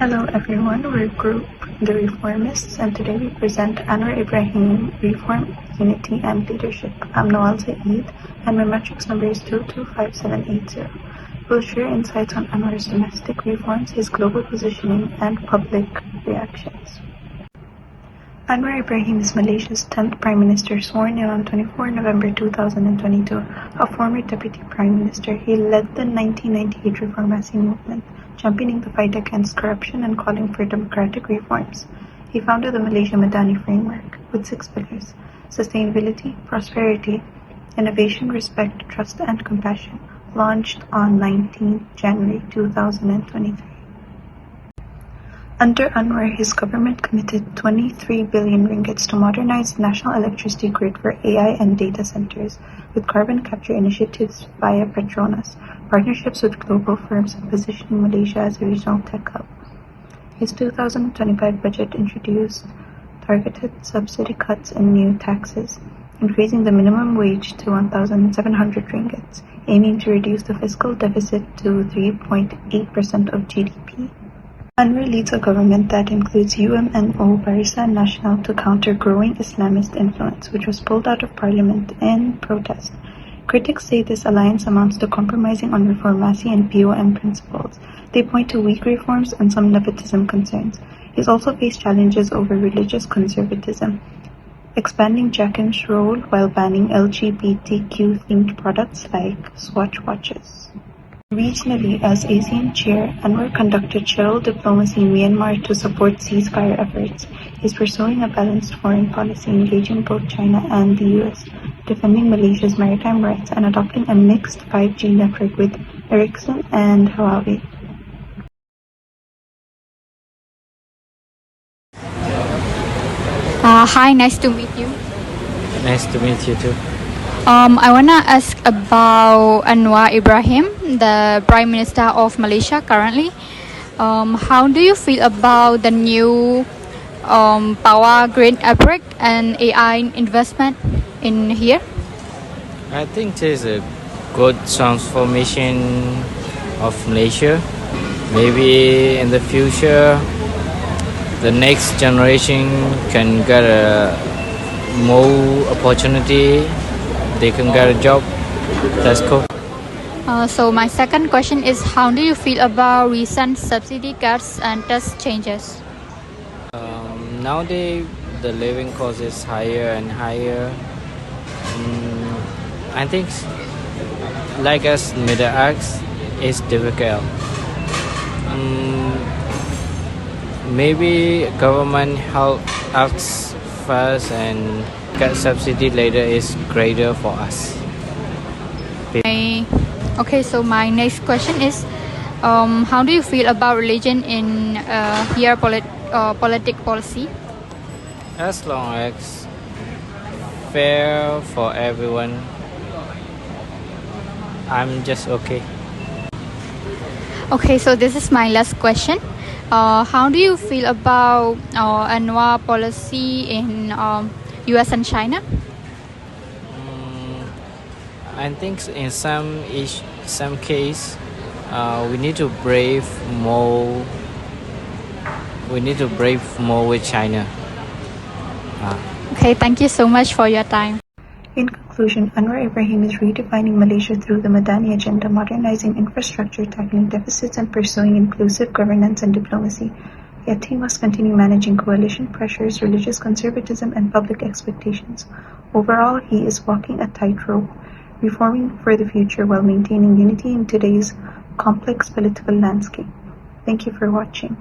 Hello everyone, we're Group The Reformists and today we present Anwar Ibrahim, Reform, Unity and Leadership. I'm Nawal Saeed and my matrix number is 225780. We'll share insights on Anwar's domestic reforms, his global positioning and public reactions. Anwar Ibrahim is Malaysia's 10th Prime Minister, sworn in on 24 November 2022. A former Deputy Prime Minister, he led the 1998 Reformasi movement, championing the fight against corruption and calling for democratic reforms. He founded the Malaysia Madani framework with 6 pillars: sustainability, prosperity, innovation, respect, trust and compassion, launched on 19 January 2023. Under Anwar, his government committed 23 billion ringgits to modernize the national electricity grid for AI and data centers, with carbon capture initiatives via Petronas, partnerships with global firms, and positioning Malaysia as a regional tech hub. His 2025 budget introduced targeted subsidy cuts and new taxes, increasing the minimum wage to 1,700 ringgits, aiming to reduce the fiscal deficit to 3.8% of GDP. Anwar leads a government that includes UMNO, Barisan Nasional, to counter growing Islamist influence, which was pulled out of parliament in protest. Critics say this alliance amounts to compromising on Reformasi and POM principles. They point to weak reforms and some nepotism concerns. He's also faced challenges over religious conservatism, expanding Jakim's role while banning LGBTQ-themed products like Swatch watches. Regionally, as ASEAN chair, Anwar conducted shuttle diplomacy in Myanmar to support ceasefire efforts. He's pursuing a balanced foreign policy, engaging both China and the US, defending Malaysia's maritime rights, and adopting a mixed 5G network with Ericsson and Huawei. Hi, nice to meet you. Nice to meet you too. I wanna ask about Anwar Ibrahim, the Prime Minister of Malaysia currently. How do you feel about the new power grid upgrade and AI investment in here? I think there's a good transformation of Malaysia. Maybe in the future, the next generation can get a more opportunity. They can get a job. That's cool. So my second question is, how do you feel about recent subsidy cuts and tax changes? Nowadays, the living cost is higher and higher. I think, like us middle class, it's difficult. Maybe government help us first and get subsidy later is greater for us. Okay, so my next question is, how do you feel about religion in here policy? As long as fair for everyone, I'm just okay. Okay, so this is my last question. How do you feel about Anwar policy in US and China? I think in some case, we need to brave more. We need to brave more with China. Okay, thank you so much for your time. In conclusion, Anwar Ibrahim is redefining Malaysia through the Madani agenda, modernizing infrastructure, tackling deficits, and pursuing inclusive governance and diplomacy. Yet he must continue managing coalition pressures, religious conservatism, and public expectations. Overall, he is walking a tightrope, reforming for the future while maintaining unity in today's complex political landscape. Thank you for watching.